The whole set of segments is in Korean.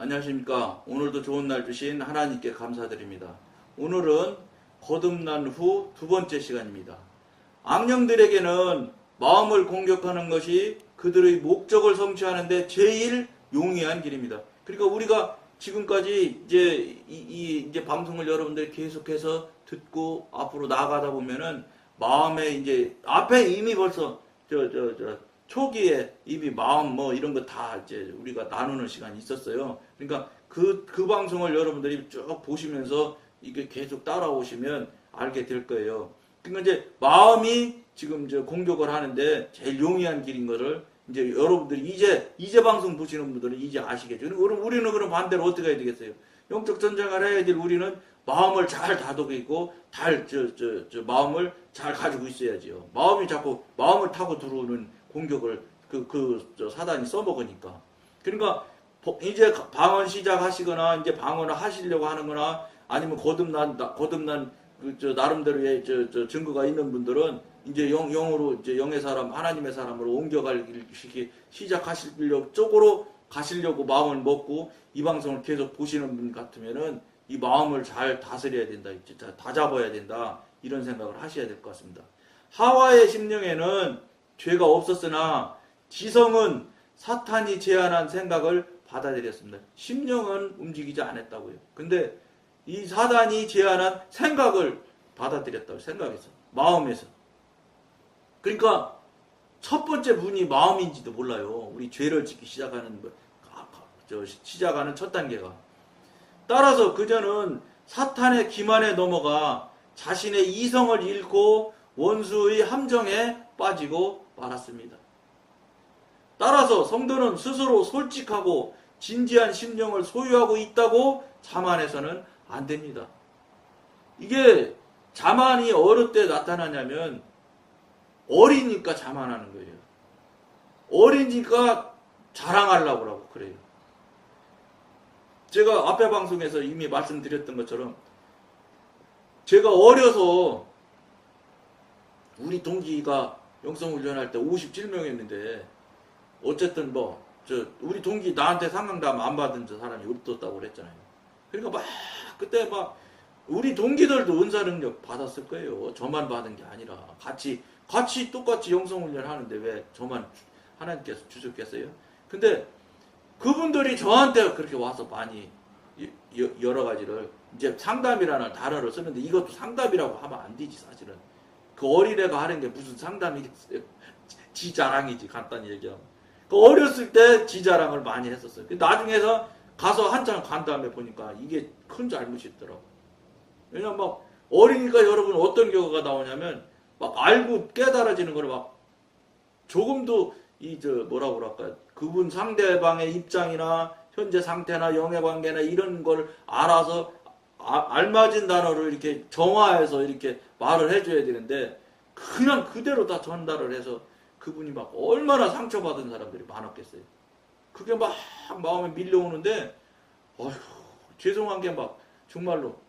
안녕하십니까. 오늘도 좋은 날 주신 하나님께 감사드립니다. 오늘은 거듭난 후 두 번째 시간입니다. 악령들에게는 마음을 공격하는 것이 그들의 목적을 성취하는데 제일 용이한 길입니다. 그러니까 우리가 지금까지 이제 방송을 여러분들이 계속해서 듣고 앞으로 나아가다 보면은 마음에 이제 앞에 이미 벌써 초기에 이미 마음 뭐 이런 거 다 이제 우리가 나누는 시간이 있었어요. 그러니까 그 방송을 여러분들이 쭉 보시면서 이게 계속 따라오시면 알게 될 거예요. 그러니까 이제 마음이 지금 공격을 하는데 제일 용이한 길인 거를 이제 여러분들이 이제 방송 보시는 분들은 이제 아시겠죠. 그럼 우리는 그럼 반대로 어떻게 해야 되겠어요? 영적 전쟁을 해야 될 우리는 마음을 잘 다독이고 마음을 잘 가지고 있어야지요. 마음이 자꾸 마음을 타고 들어오는 공격을 사단이 써먹으니까. 그러니까 이제 방언 시작하시거나 이제 방언을 하시려고 하는거나 아니면 거듭난 나름대로의 증거가 있는 분들은 이제 영으로 이제 영의 사람 하나님의 사람으로 옮겨갈 시작하시려고 쪽으로 가시려고 마음을 먹고 이 방송을 계속 보시는 분 같으면은 이 마음을 잘 다스려야 된다, 다 잡아야 된다 이런 생각을 하셔야 될 것 같습니다. 하와의 심령에는 죄가 없었으나 지성은 사탄이 제안한 생각을 받아들였습니다. 심령은 움직이지 않았다고요. 근데 이 사단이 제안한 생각을 받아들였다고 생각해서 마음에서. 그러니까 첫 번째 문이 마음인지도 몰라요. 우리 죄를 짓기 시작하는 첫 단계가. 따라서 그저는 사탄의 기만에 넘어가 자신의 이성을 잃고 원수의 함정에 빠지고 말았습니다. 따라서 성도는 스스로 솔직하고 진지한 심령을 소유하고 있다고 자만해서는 안 됩니다. 이게 자만이 어느 때 나타나냐면 어리니까 자만하는 거예요. 어리니까 자랑하려고 그래요. 제가 앞에 방송에서 이미 말씀드렸던 것처럼 제가 어려서 우리 동기가 영성훈련할 때 57명이었는데 어쨌든 우리 동기 나한테 상강담 안 받은 사람이 없었다고 그랬잖아요. 그러니까 그때 우리 동기들도 은사 능력 받았을 거예요. 저만 받은 게 아니라 같이 똑같이 영성훈련 하는데 왜 저만 하나님께서 주셨겠어요? 근데 그분들이 저한테 그렇게 와서 많이 여러 가지를 이제 상담이라는 단어를 쓰는데 이것도 상담이라고 하면 안 되지 사실은. 그 어린애가 하는 게 무슨 상담이겠어요? 지 자랑이지 간단히 얘기하면. 그 어렸을 때 지 자랑을 많이 했었어요. 나중에서 가서 한참 간 다음에 보니까 이게 큰 잘못이 있더라고. 왜냐면 어리니까 여러분 어떤 경우가 나오냐면 알고 깨달아지는 거를 조금도 뭐라고 그럴까요? 그분 상대방의 입장이나 현재 상태나 영의 관계나 이런 걸 알아서 알맞은 단어를 이렇게 정화해서 이렇게 말을 해줘야 되는데 그냥 그대로 다 전달을 해서 그분이 얼마나 상처받은 사람들이 많았겠어요. 그게 마음에 밀려오는데 어휴 죄송한 게 정말로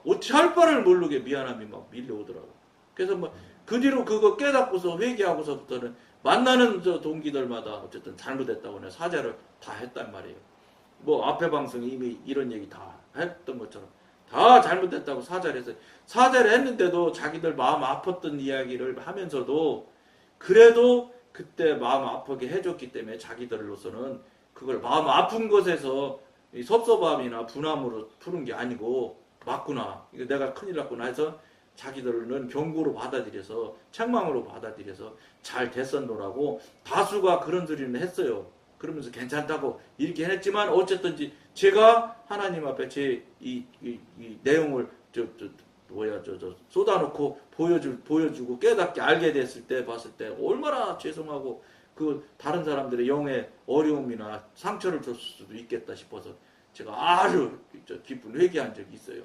어찌 할 바를 모르게 미안함이 밀려오더라고. 그래서 그 뒤로 그거 깨닫고서 회개하고서부터는 만나는 동기들마다 어쨌든 잘못했다고 사죄를 다 했단 말이에요. 앞에 방송에 이미 이런 얘기 다 했던 것처럼 다 잘못했다고 사죄를 했어요. 사죄를 했는데도 자기들 마음 아팠던 이야기를 하면서도 그래도 그때 마음 아프게 해줬기 때문에 자기들로서는 그걸 마음 아픈 것에서 섭섭함이나 분함으로 푸는 게 아니고 맞구나, 이거 내가 큰일 났구나 해서 자기들은 경고로 받아들여서 책망으로 받아들여서 잘 됐었노라고 다수가 그런 소리는 했어요. 그러면서 괜찮다고 이렇게 했지만 어쨌든지 제가 하나님 앞에 제 이 내용을 쏟아놓고 보여주고 깨닫게 알게 됐을 때 봤을 때 얼마나 죄송하고 그 다른 사람들의 영의 어려움이나 상처를 줬을 수도 있겠다 싶어서 제가 아주 깊은 회개한 적이 있어요.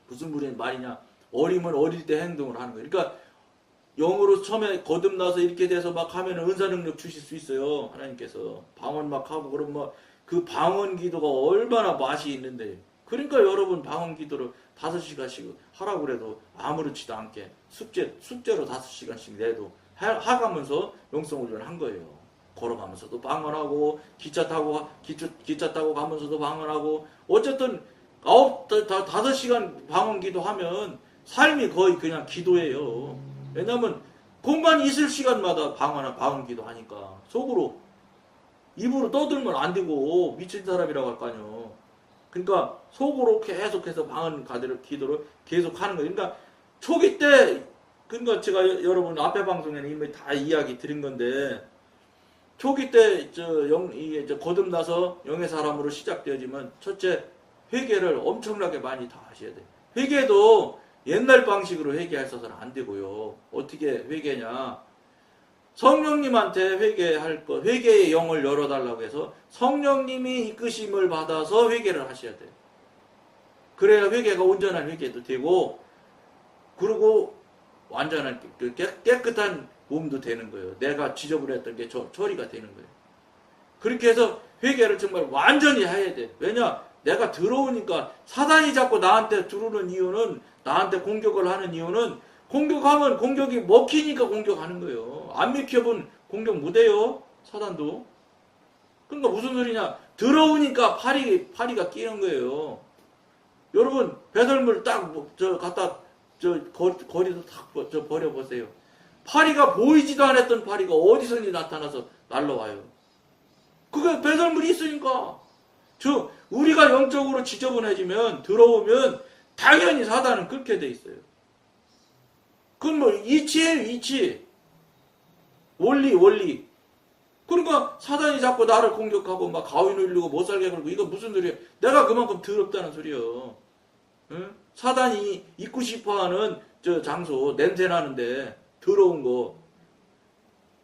무슨 말이냐? 어리면 어릴 때 행동을 하는 거예요. 그러니까 영으로 처음에 거듭나서 이렇게 돼서 하면 은사 능력 주실 수 있어요. 하나님께서 방언 하고 그럼 그 방언 기도가 얼마나 맛이 있는데. 그러니까 여러분 방언 기도를 5시간씩 하라고 그래도 아무렇지도 않게 숙제로 5시간씩 내도 하가면서 영성훈련을 한 거예요. 걸어가면서도 방언하고 기차 타고 가면서도 방언하고 어쨌든 5시간 방언기도 하면 삶이 거의 그냥 기도예요. 왜냐면 공간 있을 시간마다 방언기도 하니까 속으로 입으로 떠들면 안 되고 미친 사람이라고 할 거 아니에요. 그러니까 속으로 계속해서 방언 기도를 계속 하는 거예요. 그러니까 초기 때 그러니까 제가 여러분 앞에 방송에는 이미 다 이야기 드린 건데 초기 때 이게 거듭나서 영의 사람으로 시작되어지면 첫째 회개를 엄청나게 많이 다 하셔야 돼요. 회개도 옛날 방식으로 회개하셔서는 안 되고요. 어떻게 회개냐? 성령님한테 회개의 영을 열어달라고 해서 성령님이 이끄심을 받아서 회개를 하셔야 돼요. 그래야 회개가 온전한 회개도 되고, 그리고 완전한 깨끗한 몸도 되는 거예요. 내가 지저분했던 게 처리가 되는 거예요. 그렇게 해서 회개를 정말 완전히 해야 돼. 왜냐? 내가 들어오니까 사단이 자꾸 나한테 들어오는 이유는, 나한테 공격을 하는 이유는 공격하면 공격이 먹히니까 공격하는 거예요. 안 먹혀본 공격 못해요. 사단도. 그러니까 무슨 소리냐? 들어오니까 파리가 끼는 거예요. 여러분 배설물 딱 갖다 거리도 딱 버려보세요. 파리가 보이지도 않았던 파리가 어디선지 나타나서 날라와요. 그게 배설물이 있으니까. 우리가 영적으로 지저분해지면 들어오면 당연히 사단은 끓게 돼 있어요. 그건 뭐 이치예요, 이치. 원리. 그러니까 사단이 자꾸 나를 공격하고 막 가위 눌리고 못 살게 걸고 이거 무슨 소리야? 내가 그만큼 더럽다는 소리요. 응? 사단이 있고 싶어하는 장소 냄새 나는데 더러운 거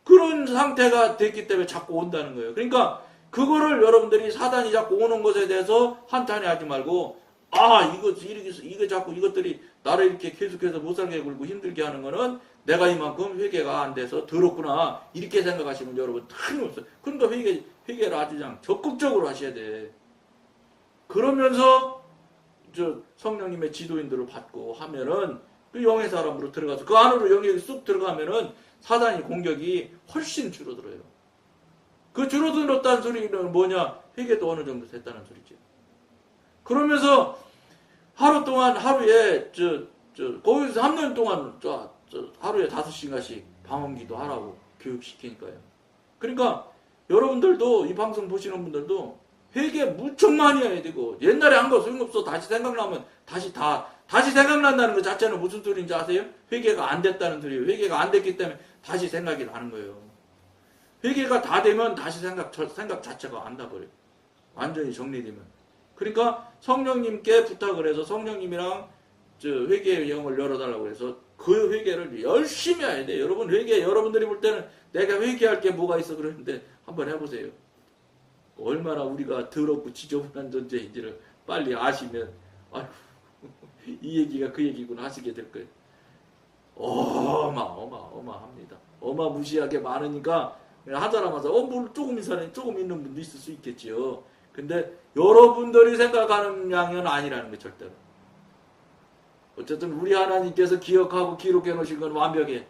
그런 상태가 됐기 때문에 자꾸 온다는 거예요. 그러니까 그거를 여러분들이 사단이 자꾸 오는 것에 대해서 한탄해하지 말고 이게 자꾸 이것들이 나를 이렇게 계속해서 못 살게 굴고 힘들게 하는 거는 내가 이만큼 회개가 안 돼서 더럽구나 이렇게 생각하시면 여러분 틀림없어요. 그러니까 회개를 아주 그냥 적극적으로 하셔야 돼. 그러면서 성령님의 지도인들을 받고 하면은 그 영의 사람으로 들어가서 그 안으로 영역이 쑥 들어가면은 사단의 공격이 훨씬 줄어들어요. 그 줄어들었다는 소리는 뭐냐? 회개도 어느 정도 됐다는 소리죠. 그러면서 하루에 거기서 3년 동안 하루에 5시간씩 방언기도 하라고 교육시키니까요. 그러니까 여러분들도 이 방송 보시는 분들도 회개 무척 많이 해야 되고 옛날에 한 거 소용없어. 다시 생각나면 다시 생각난다는 것 자체는 무슨 소리인지 아세요? 회개가 안 됐다는 소리예요. 회개가 안 됐기 때문에 다시 생각이 나는 거예요. 회개가 다 되면 다시 생각 자체가 안 나버려요. 완전히 정리되면. 그러니까 성령님께 부탁을 해서 성령님이랑 회개의 영을 열어달라고 해서 그 회개를 열심히 해야 돼요. 여러분 여러분들이 볼 때는 내가 회개할 게 뭐가 있어 그러는데 한번 해보세요. 얼마나 우리가 더럽고 지저분한 존재인지를 빨리 아시면 이 얘기가 그 얘기구나 하시게 될 거예요. 어마어마합니다. 어마무시하게 많으니까 한 사람 와서 뭘 조금 있는 분도 있을 수 있겠지요. 근데 여러분들이 생각하는 양은 아니라는 게 절대로. 어쨌든 우리 하나님께서 기억하고 기록해 놓으신 건 완벽해.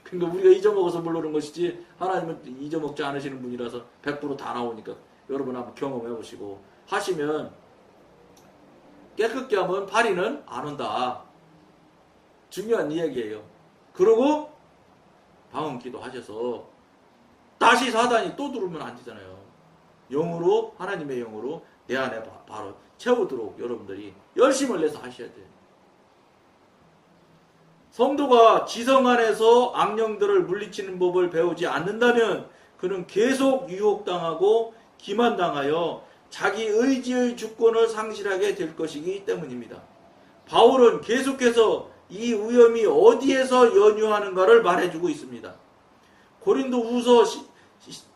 그러니까 우리가 잊어먹어서 모르는 것이지 하나님은 잊어먹지 않으시는 분이라서 100% 다 나오니까 여러분 한번 경험해 보시고 하시면 깨끗게 하면 파리는 안 온다. 중요한 이야기예요. 그러고 방언기도 하셔서 다시 사단이 또 들어오면 안 되잖아요. 영으로 하나님의 영으로 내 안에 바로 채우도록 여러분들이 열심을 내서 하셔야 돼요. 성도가 지성 안에서 악령들을 물리치는 법을 배우지 않는다면 그는 계속 유혹당하고 기만당하여 자기 의지의 주권을 상실하게 될 것이기 때문입니다. 바울은 계속해서 이 위험이 어디에서 연유하는가를 말해주고 있습니다. 고린도후서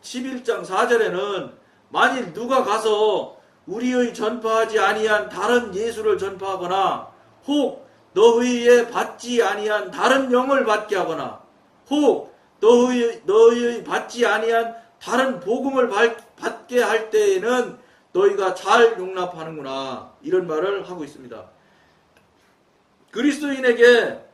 11장 4절에는 만일 누가 가서 우리의 전파하지 아니한 다른 예수를 전파하거나 혹 너희의 받지 아니한 다른 영을 받게 하거나 혹 너희의 받지 아니한 다른 복음을 받게 할 때에는 너희가 잘 용납하는구나 이런 말을 하고 있습니다. 그리스도인에게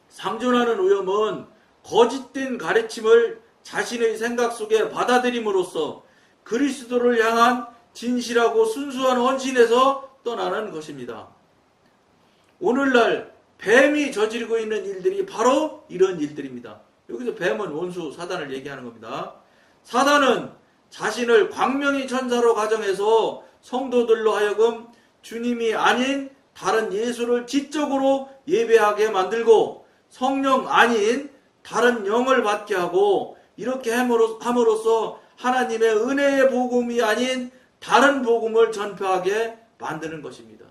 상존하는 위험은 거짓된 가르침을 자신의 생각 속에 받아들임으로써 그리스도를 향한 진실하고 순수한 헌신에서 떠나는 것입니다. 오늘날 뱀이 저지르고 있는 일들이 바로 이런 일들입니다. 여기서 뱀은 원수 사단을 얘기하는 겁니다. 사단은 자신을 광명의 천사로 가정해서 성도들로 하여금 주님이 아닌 다른 예수를 지적으로 예배하게 만들고 성령 아닌 다른 영을 받게 하고 이렇게 함으로써 하나님의 은혜의 복음이 아닌 다른 복음을 전파하게 만드는 것입니다.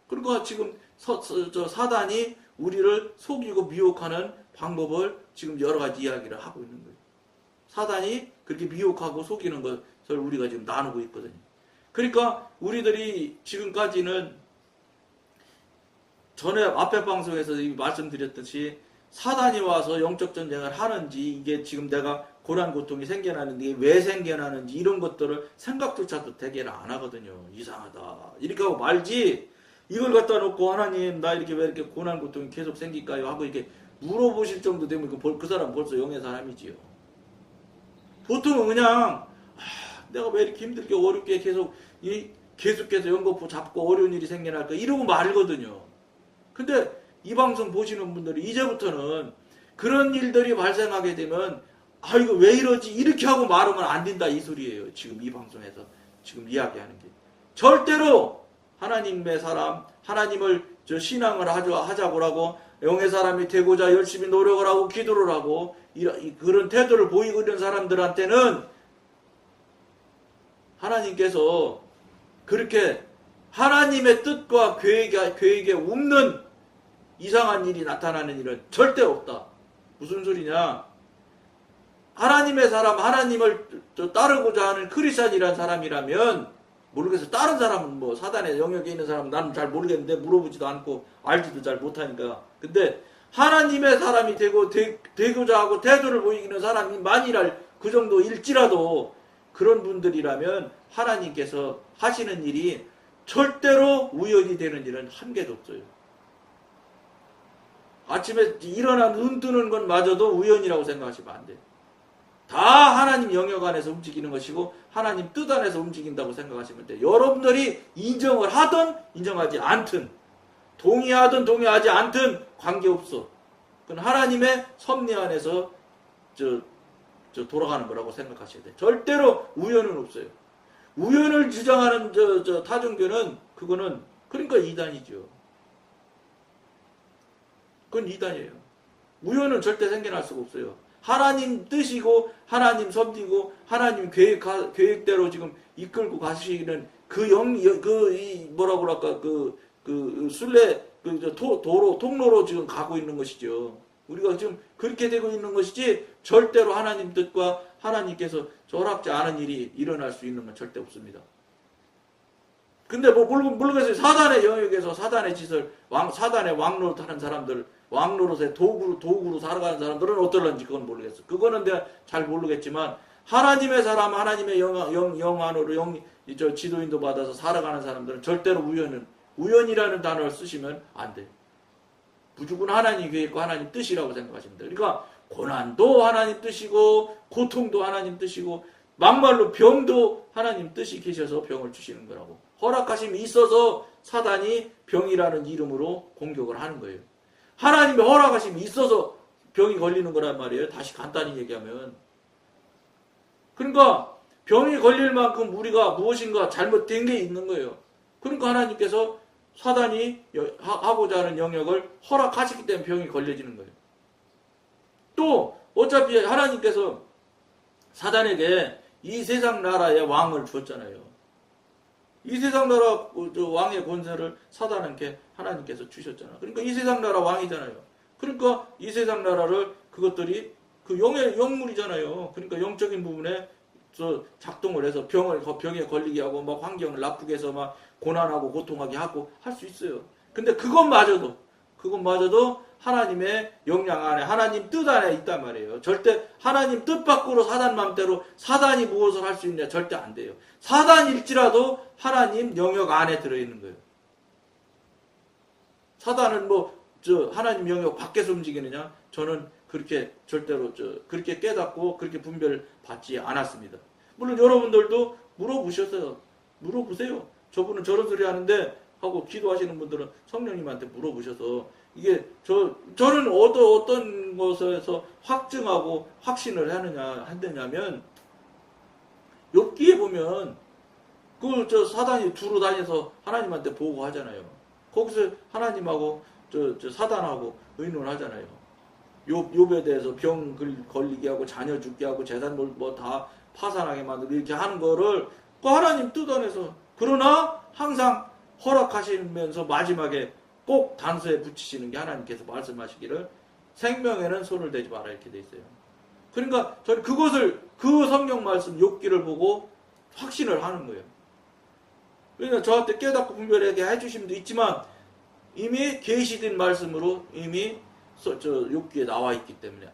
그러니까 지금 사단이 우리를 속이고 미혹하는 방법을 지금 여러 가지 이야기를 하고 있는 거예요. 사단이 그렇게 미혹하고 속이는 것을 우리가 지금 나누고 있거든요. 그러니까 우리들이 지금까지는 전에 앞에 방송에서 말씀드렸듯이 사단이 와서 영적 전쟁을 하는지 이게 지금 내가 고난 고통이 생겨나는데 이게 왜 생겨나는지 이런 것들을 생각조차도 대개는 안 하거든요. 이상하다 이렇게 하고 말지 이걸 갖다 놓고 하나님 나 이렇게 왜 이렇게 고난 고통이 계속 생길까요 하고 이렇게 물어보실 정도 되면 그 사람 벌써 영의 사람이지요. 보통은 그냥 내가 왜 이렇게 힘들게 어렵게 계속해서 연거푸 잡고 어려운 일이 생겨날까 이러고 말거든요. 근데 이 방송 보시는 분들이 이제부터는 그런 일들이 발생하게 되면 이거 왜 이러지 이렇게 하고 말하면 안 된다 이 소리예요. 지금 이 방송에서 지금 이야기하는 게 절대로 하나님의 사람 하나님을 신앙을 하자고 하고 영의 사람이 되고자 열심히 노력을 하고 기도를 하고 그런 태도를 보이고 있는 사람들한테는 하나님께서 그렇게 하나님의 뜻과 계획에 없는 이상한 일이 나타나는 일은 절대 없다. 무슨 소리냐? 하나님의 사람, 하나님을 따르고자 하는 크리스찬이라는 사람이라면 모르겠어. 다른 사람은 뭐 사단의 영역에 있는 사람은 나는 잘 모르겠는데 물어보지도 않고 알지도 잘 못하니까. 근데 하나님의 사람이 되고자 하고 태도를 보이는 사람이 만일 그 정도일지라도 그런 분들이라면 하나님께서 하시는 일이 절대로 우연이 되는 일은 한 개도 없어요. 아침에 일어나 눈 뜨는 것마저도 우연이라고 생각하시면 안 돼요. 다 하나님 영역 안에서 움직이는 것이고 하나님 뜻 안에서 움직인다고 생각하시면 돼요. 여러분들이 인정을 하든 인정하지 않든 동의하든 동의하지 않든 관계없어. 그건 하나님의 섭리 안에서 돌아가는 거라고 생각하셔야 돼요. 절대로 우연은 없어요. 우연을 주장하는 타종교는 그거는 그러니까 이단이죠. 그건 이단이에요. 우연은 절대 생겨날 수가 없어요. 하나님 뜻이고 하나님 섭리고 하나님 계획대로 지금 이끌고 가시는 통로로 지금 가고 있는 것이죠. 우리가 지금 그렇게 되고 있는 것이지 절대로 하나님 뜻과 하나님께서 허락지 않은 일이 일어날 수 있는 건 절대 없습니다. 근데 모르겠어요. 사단의 영역에서 사단의 짓을 사단의 왕노릇하는 사람들, 왕노릇의 도구로 살아가는 사람들은 어떨런지 그건 모르겠어. 그거는 내가 잘 모르겠지만 하나님의 사람, 하나님의 영 안으로 지도인도 받아서 살아가는 사람들은 절대로 우연이라는 단어를 쓰시면 안 돼요. 무조건 하나님 계획과 하나님 뜻이라고 생각하시면 돼요. 그러니까 고난도 하나님 뜻이고 고통도 하나님 뜻이고 막말로 병도 하나님 뜻이 계셔서 병을 주시는 거라고. 허락하심이 있어서 사단이 병이라는 이름으로 공격을 하는 거예요. 하나님의 허락하심이 있어서 병이 걸리는 거란 말이에요. 다시 간단히 얘기하면. 그러니까 병이 걸릴 만큼 우리가 무엇인가 잘못된 게 있는 거예요. 그러니까 하나님께서 사단이 하고자 하는 영역을 허락하시기 때문에 병이 걸려지는 거예요. 또 어차피 하나님께서 사단에게 이 세상 나라의 왕을 주었잖아요. 이 세상 나라 왕의 권세를 사단에게 하나님께서 주셨잖아요. 그러니까 이 세상 나라 왕이잖아요. 그러니까 이 세상 나라를 그것들이 그 영물이잖아요. 그러니까 영적인 부분에 작동을 해서 병에 걸리게 하고 막 환경을 나쁘게 해서 막 고난하고 고통하게 하고 할 수 있어요. 근데 그것마저도 하나님의 영향 안에 하나님 뜻 안에 있단 말이에요. 절대 하나님 뜻 밖으로 사단 맘대로 사단이 무엇을 할 수 있냐 절대 안 돼요. 사단일지라도 하나님 영역 안에 들어있는 거예요. 사단은 하나님 영역 밖에서 움직이느냐? 저는 그렇게 절대로 그렇게 깨닫고 그렇게 분별받지 않았습니다. 물론 여러분들도 물어보세요. 저분은 저런 소리 하는데 하고 기도하시는 분들은 성령님한테 물어보셔서 이게 저는 어떤 것에서 확증하고 확신을 했느냐면 욥기에 보면 사단이 두루 다녀서 하나님한테 보고하잖아요. 거기서 하나님하고 사단하고 의논하잖아요. 욥에 대해서 병 걸리게 하고 자녀 죽게 하고 재산 뭐 다 파산하게 만들고 이렇게 하는 거를 그 하나님 뜯어내서 그러나 항상 허락하시면서 마지막에 꼭 단서에 붙이시는 게 하나님께서 말씀하시기를 생명에는 손을 대지 마라 이렇게 돼 있어요. 그러니까 저는 그 성경 말씀 욥기를 보고 확신을 하는 거예요. 그러니까 저한테 깨닫고 분별하게 해주신 분도 있지만 이미 계시된 말씀으로 이미 욥기에 나와 있기 때문에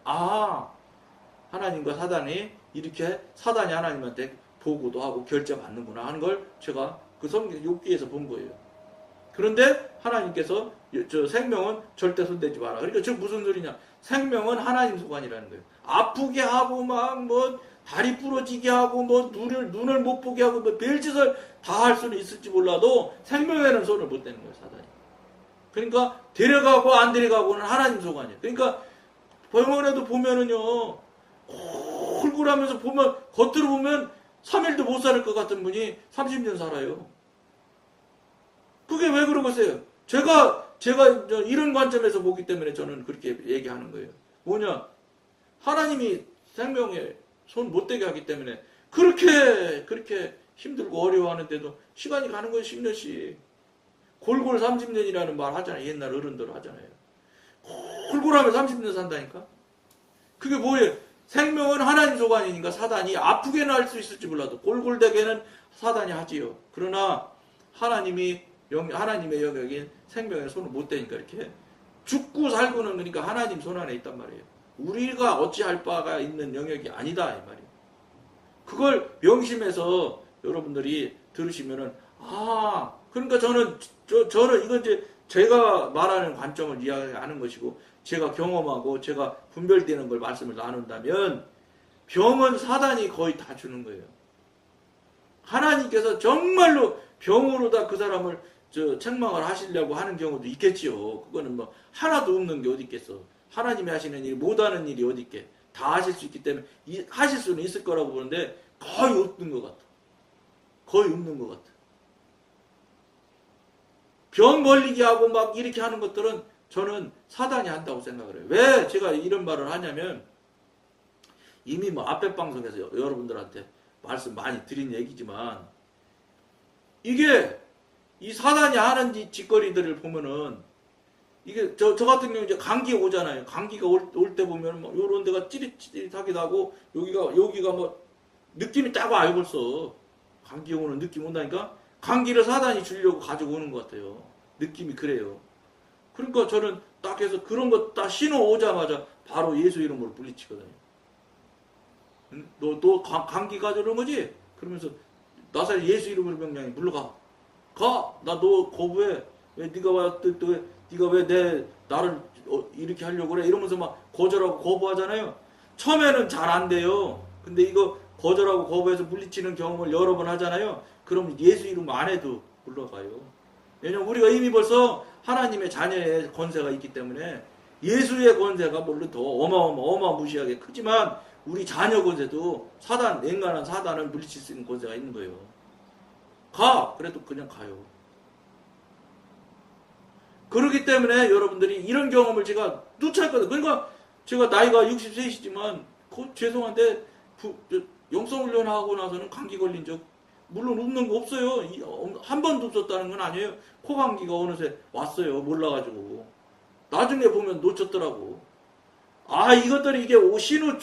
하나님과 사단이 이렇게 사단이 하나님한테 보고도 하고 결제받는구나 하는 걸 제가 그 성경 욥기에서 본 거예요. 그런데 하나님께서 생명은 절대 손대지 마라. 그러니까 저 무슨 소리냐? 생명은 하나님 소관이라는 거예요. 아프게 하고 막 뭐 다리 부러지게 하고 뭐 눈을 못 보게 하고 뭐 별짓을 다 할 수는 있을지 몰라도 생명에는 손을 못 대는 거예요, 사단이. 그러니까 데려가고 안 데려가고는 하나님 소관이에요. 그러니까 병원에도 보면은요, 홀굴하면서 보면 겉으로 보면 3일도 못 살 것 같은 분이 30년 살아요. 그게 왜 그러겠어요? 제가 이런 관점에서 보기 때문에 저는 그렇게 얘기하는 거예요. 뭐냐? 하나님이 생명에 손 못 대게 하기 때문에 그렇게 힘들고 어려워하는데도 시간이 가는 거예요. 10년씩. 골골 30년이라는 말 하잖아요. 옛날 어른들 하잖아요. 골골하면 30년 산다니까? 그게 뭐예요? 생명은 하나님 소관이니까 사단이 아프게는 할 수 있을지 몰라도 골골되게는 사단이 하지요. 그러나 하나님의 영역인 생명에 손을 못 대니까 이렇게 죽고 살고는 그러니까 하나님 손 안에 있단 말이에요. 우리가 어찌할 바가 있는 영역이 아니다 이 말이에요. 그걸 명심해서 여러분들이 들으시면은 그러니까 저는 이건 이제 제가 말하는 관점을 이야기하는 것이고 제가 경험하고 제가 분별되는 걸 말씀을 나눈다면 병은 사단이 거의 다 주는 거예요. 하나님께서 정말로 병으로 다 그 사람을 책망을 하시려고 하는 경우도 있겠지요. 그거는 뭐 하나도 없는 게 어디 있겠어. 하나님이 하시는 일 못하는 일이 어디 있게. 다 하실 수 있기 때문에 하실 수는 있을 거라고 보는데 거의 없는 것 같아. 거의 없는 것 같아. 병 걸리게 하고 막 이렇게 하는 것들은 저는 사단이 한다고 생각을 해요. 왜 제가 이런 말을 하냐면 이미 뭐 앞에 방송에서 여러분들한테 말씀 많이 드린 얘기지만 이게 이 사단이 하는 짓거리들을 보면은 이게 저 같은 경우 이제 감기 오잖아요. 감기가 올 때 보면 뭐 요런 데가 찌릿찌릿하기도 하고 여기가 뭐 느낌이 딱 와요 벌써. 감기 오는 느낌 온다니까 감기를 사단이 주려고 가지고 오는 것 같아요. 느낌이 그래요. 그러니까 저는 딱 해서 그런 거 딱 신호 오자마자 바로 예수 이름으로 물리치거든요. 너 감기 가져오는 거지? 그러면서 나사렛 예수 이름으로 명령해 물러가. 나 너 거부해. 왜 네가 왜 나를 이렇게 하려고 그래? 이러면서 막 거절하고 거부하잖아요. 처음에는 잘 안 돼요. 근데 이거 거절하고 거부해서 물리치는 경험을 여러 번 하잖아요. 그럼 예수 이름 안 해도 물러가요. 왜냐면 우리가 이미 벌써 하나님의 자녀의 권세가 있기 때문에 예수의 권세가 물론 더 어마무시하게 크지만 우리 자녀 권세도 냉간한 사단을 물리칠 수 있는 권세가 있는 거예요. 그래도 그냥 가요. 그렇기 때문에 여러분들이 이런 경험을 제가 누차했거든요. 그러니까 제가 나이가 60세이시지만 죄송한데 영성훈련하고 나서는 감기 걸린 적 물론 없는 거 없어요. 한 번도 없었다는 건 아니에요. 코감기가 어느새 왔어요. 몰라가지고. 나중에 보면 놓쳤더라고. 이것들이 이게 신호를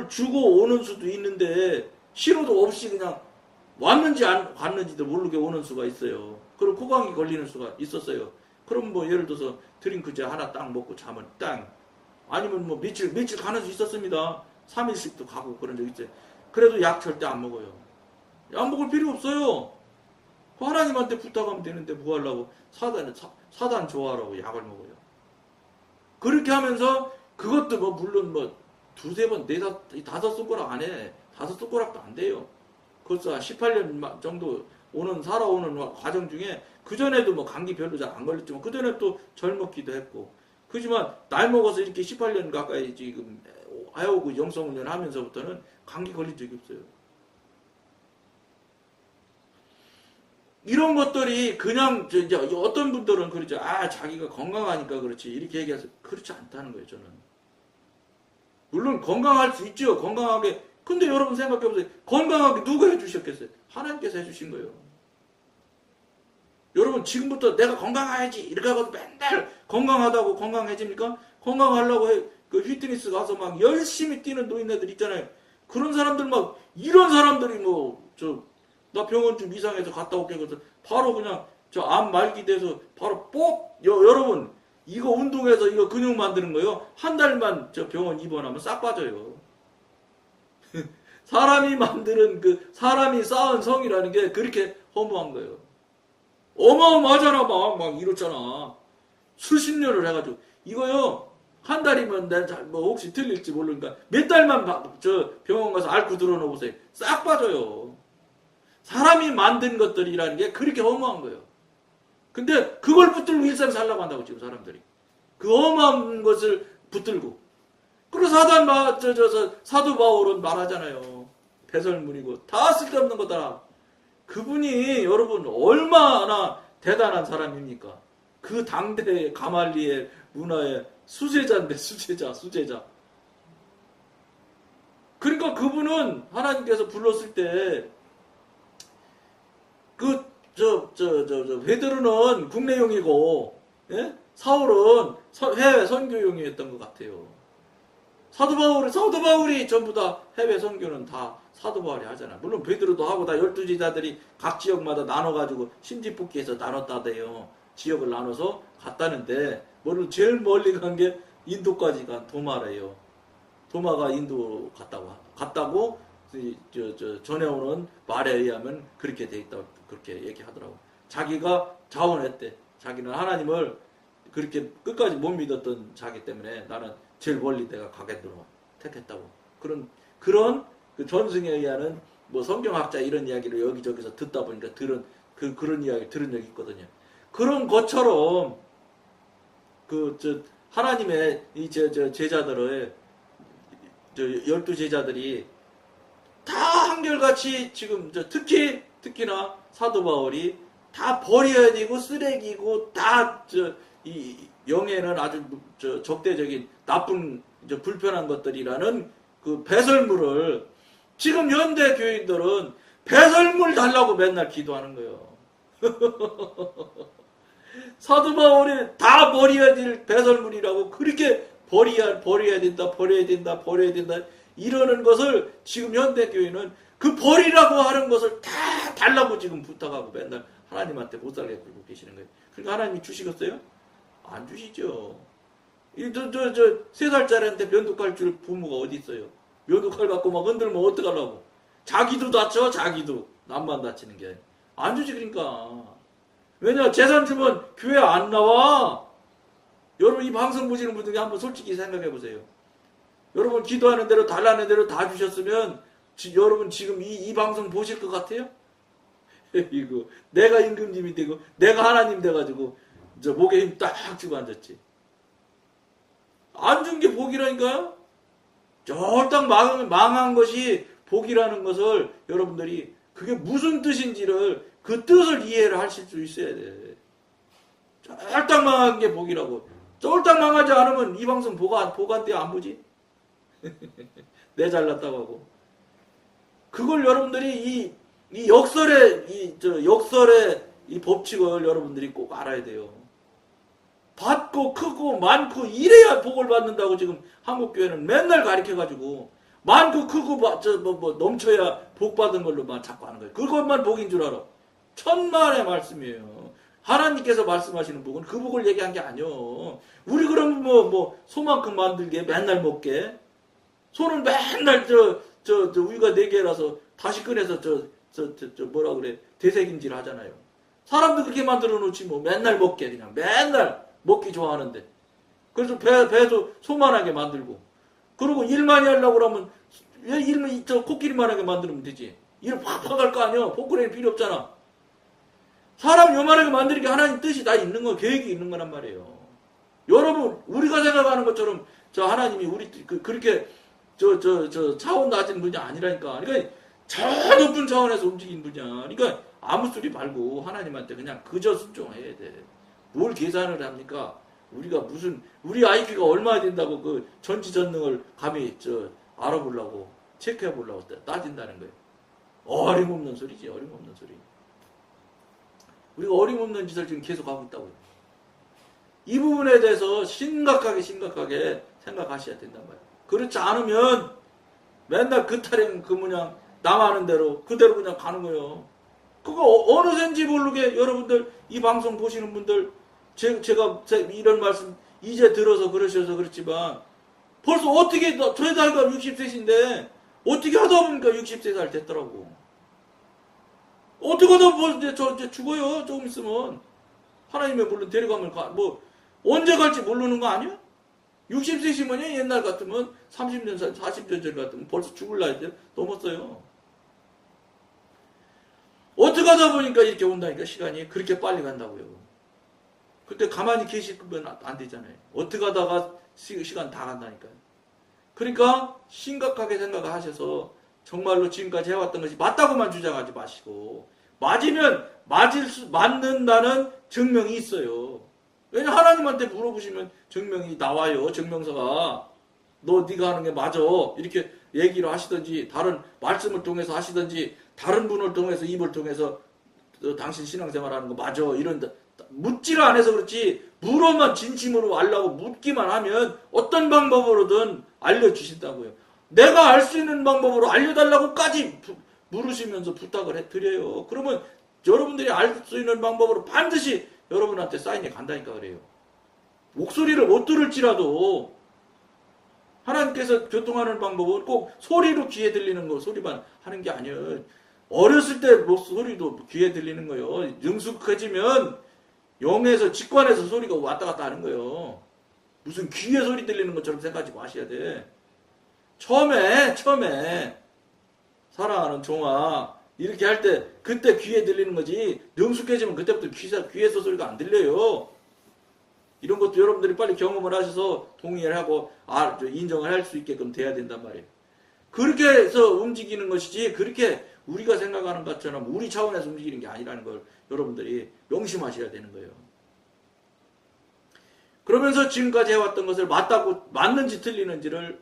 주고 오는 수도 있는데 신호도 없이 그냥 왔는지 안 갔는지도 모르게 오는 수가 있어요. 그럼 코감기 걸리는 수가 있었어요. 그럼 뭐 예를 들어서 드링크제 하나 딱 먹고 자면 땅. 아니면 뭐 며칠 가는 수 있었습니다. 3일씩도 가고 그런 적 있어요. 그래도 약 절대 안 먹어요. 약 먹을 필요 없어요. 하나님한테 부탁하면 되는데 뭐 하려고 사단 좋아하라고 약을 먹어요. 그렇게 하면서 그것도 뭐 물론 뭐 두세 번, 다섯 손가락 안 해. 다섯 손가락도 안 돼요. 그것도 한 18년 정도 살아오는 과정 중에 그전에도 뭐 감기 별로 잘 안 걸렸지만 그전에 또 젊었기도 했고. 그지만 나이 먹어서 이렇게 18년 가까이 지금 해오고 영성훈련 하면서부터는 감기 걸린 적이 없어요. 이런 것들이 그냥 이제 어떤 분들은 그러죠. 아, 자기가 건강하니까 그렇지 이렇게 얘기해서 그렇지 않다는 거예요. 저는 물론 건강할 수 있죠. 건강하게. 근데 여러분 생각해보세요. 건강하게 누가 해주셨겠어요? 하나님께서 해주신 거예요. 여러분 지금부터 내가 건강해야지 이렇게 하고 맨날 건강하다고 건강해집니까? 건강하려고 그 휘트니스 가서 막 열심히 뛰는 노인네들 있잖아요. 그런 사람들 막 이런 사람들이 나 병원 좀 이상해서 갔다 올게 그래서 바로 그냥 저 암 말기 돼서 바로 여러분 이거 운동해서 이거 근육 만드는 거요. 한 달만 저 병원 입원하면 싹 빠져요. 사람이 만드는 사람이 쌓은 성이라는 게 그렇게 허무한 거예요. 어마어마하잖아. 막 이렇잖아. 수십 년을 해가지고 이거요. 한 달이면 뭐 혹시 틀릴지 모르니까 몇 달만 저 병원 가서 앓고 들어놓으세요. 싹 빠져요. 사람이 만든 것들이라는 게 그렇게 허무한 거예요. 근데 그걸 붙들고 일상 살라고 한다고 지금 사람들이. 그 허무한 것을 붙들고. 그리고 사도 바울은 말하잖아요. 배설물이고 다 쓸데없는 거다. 그분이 여러분 얼마나 대단한 사람입니까? 그 당대의 가말리엘 문화의 수제자인데 수제자. 그러니까 그분은 하나님께서 불렀을 때 베드로는 국내용이고, 예? 사울은 해외 선교용이었던 것 같아요. 사도 바울이 전부 다 해외 선교는 다 사도 바울이 하잖아. 물론 베드로도 하고 다 12제자들이 각 지역마다 나눠가지고 심지뽑기해서 나눴다대요. 지역을 나눠서 갔다는데, 제일 멀리 간 게 인도까지 간 도마래요. 도마가 인도 갔다고 전해오는 말에 의하면 그렇게 돼 있다고 그렇게 얘기하더라고. 자기가 자원했대. 자기는 하나님을 그렇게 끝까지 못 믿었던 자기 때문에 나는 제일 멀리 내가 가겠노라 택했다고. 그런 그 전승에 의하는 뭐 성경학자 이런 이야기를 여기저기서 듣다 보니까 그런 이야기 들은 적이 있거든요. 그런 것처럼 하나님의 이 제자들의 12제자들이 다 한결같이 지금 특히나 사도 바울이 다 버려야 되고 쓰레기고 다 이 영에는 아주 적대적인 나쁜 불편한 것들이라는 그 배설물을 지금 현대 교인들은 배설물 달라고 맨날 기도하는 거예요. 사도 바울이 다 버려야 될 배설물이라고 그렇게 버려야 된다 이러는 것을 지금 현대 교인은 그 버리라고 하는 것을 다 달라고 지금 부탁하고 맨날 하나님한테 못 살게 굴고 계시는 거예요. 그러니까 하나님이 주시겠어요? 안 주시죠. 3살짜리한테 면도칼 줄 부모가 어디 있어요? 면도칼 갖고 막 흔들면 어떡하려고? 자기도 다쳐, 자기도. 남만 다치는 게. 안 주지, 그러니까. 왜냐, 재산 주면 교회 안 나와. 여러분, 이 방송 보시는 분들이 한번 솔직히 생각해 보세요. 여러분, 기도하는 대로, 달라는 대로 다 주셨으면, 여러분 지금 이 방송 보실 것 같아요? 이거, 내가 임금님이 되고, 내가 하나님 돼가지고, 목에 힘 딱 쥐고 앉았지. 안 준 게 복이라니까요? 쫄딱 망한 것이 복이라는 것을 여러분들이 그게 무슨 뜻인지를 그 뜻을 이해를 하실 수 있어야 돼. 쫄딱 망한 게 복이라고. 쫄딱 망하지 않으면 이 방송 보관 때 안 보지? 내 잘났다고 하고. 그걸 여러분들이 이 역설의 이 법칙을 여러분들이 꼭 알아야 돼요. 받고 크고 많고 이래야 복을 받는다고 지금 한국교회는 맨날 가르쳐가지고 많고 크고 넘쳐야 복 받은 걸로만 자꾸 하는 거예요. 그것만 복인 줄 알아. 천만의 말씀이에요. 하나님께서 말씀하시는 복은 그 복을 얘기한 게 아니요. 우리 그러면 소만큼 만들게 맨날 먹게 소는 맨날 우유가 4개라서 다시 꺼내서 뭐라 그래 되새김질 하잖아요. 사람도 그렇게 만들어 놓지 맨날 먹게 그냥 맨날 먹기 좋아하는데 그래서 배도 소만하게 만들고. 그리고 일 많이 하려고 그러면 왜 일만 저 코끼리만하게 만들면 되지. 일 팍팍 할 거 아니야. 포크레인 필요 없잖아. 사람 요만하게 만들기 하나님 뜻이 다 있는 거, 계획이 있는 거란 말이에요. 여러분, 우리가 생각하는 것처럼 저 하나님이 우리 그렇게 저 차원 낮은 분이 아니라니까. 그러니까 저 높은 차원에서 움직인 분이야. 그러니까 아무 소리 말고 하나님한테 그냥 그저 순종해야 돼. 뭘 계산을 합니까? 우리가 무슨 우리 IQ가 얼마나 된다고 그 전지전능을 감히 알아보려고 체크해 보려고 따진다는 거예요. 어림없는 소리지, 어림없는 소리. 우리가 어림없는 짓을 지금 계속 하고 있다고요. 이 부분에 대해서 심각하게 생각하셔야 된단 말이에요. 그렇지 않으면 맨날 그 타령 그 모양 남 하는 대로 그대로 그냥 가는 거예요. 그거 어느샌지 모르게 여러분들 이 방송 보시는 분들 제가 이런 말씀 이제 들어서 그러셔서 그렇지만 벌써 어떻게 저희 나이가 60세신데 어떻게 하다 보니까 60세 됐더라고. 어떻게 하다 보면 이제 죽어요. 조금 있으면 하나님의 물론 데려가면 뭐 언제 갈지 모르는 거 아니야? 60세시면 옛날 같으면 30년 40년 전 같으면 벌써 죽을 나이 넘었어요. 어떻게 하다 보니까 이렇게 온다니까 시간이 그렇게 빨리 간다고요. 그때 가만히 계시면 안 되잖아요. 어떻게 하다가 시간 다 간다니까요. 그러니까 심각하게 생각을 하셔서 정말로 지금까지 해왔던 것이 맞다고만 주장하지 마시고 맞으면 맞는다는 증명이 있어요. 왜냐 하나님한테 물어보시면 증명이 나와요. 증명서가 네가 하는 게 맞아 이렇게 얘기를 하시든지 다른 말씀을 통해서 하시든지 다른 분을 통해서 입을 통해서 당신 신앙생활하는 거 맞아 이런 묻지를 안 해서 그렇지 물어만 진심으로 알라고 묻기만 하면 어떤 방법으로든 알려주신다고요. 내가 알 수 있는 방법으로 알려달라고까지 물으시면서 부탁을 드려요. 그러면 여러분들이 알 수 있는 방법으로 반드시 여러분한테 사인이 간다니까 그래요. 목소리를 못 들을지라도 하나님께서 교통하는 방법은 꼭 소리로 귀에 들리는 거 소리만 하는 게 아니에요. 어렸을 때 소리도 귀에 들리는 거예요. 능숙해지면 영에서 직관에서 소리가 왔다 갔다 하는 거예요. 무슨 귀에 소리 들리는 것처럼 생각하지 마셔야 돼. 처음에 사랑하는 종아 이렇게 할 때 그때 귀에 들리는 거지 능숙해지면 그때부터 귀에서 소리가 안 들려요. 이런 것도 여러분들이 빨리 경험을 하셔서 동의를 하고 인정을 할 수 있게끔 돼야 된단 말이에요. 그렇게 해서 움직이는 것이지 그렇게 우리가 생각하는 것처럼 우리 차원에서 움직이는 게 아니라는 걸 여러분들이 명심하셔야 되는 거예요. 그러면서 지금까지 해왔던 것을 맞는지 틀리는지를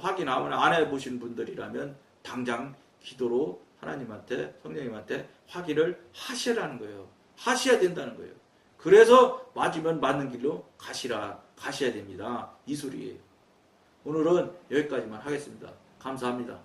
확인 안 해보신 분들이라면 당장 기도로 하나님한테 성령님한테 확인을 하시라는 거예요. 하셔야 된다는 거예요. 그래서 맞으면 맞는 길로 가셔야 됩니다. 이 소리예요. 오늘은 여기까지만 하겠습니다. 감사합니다.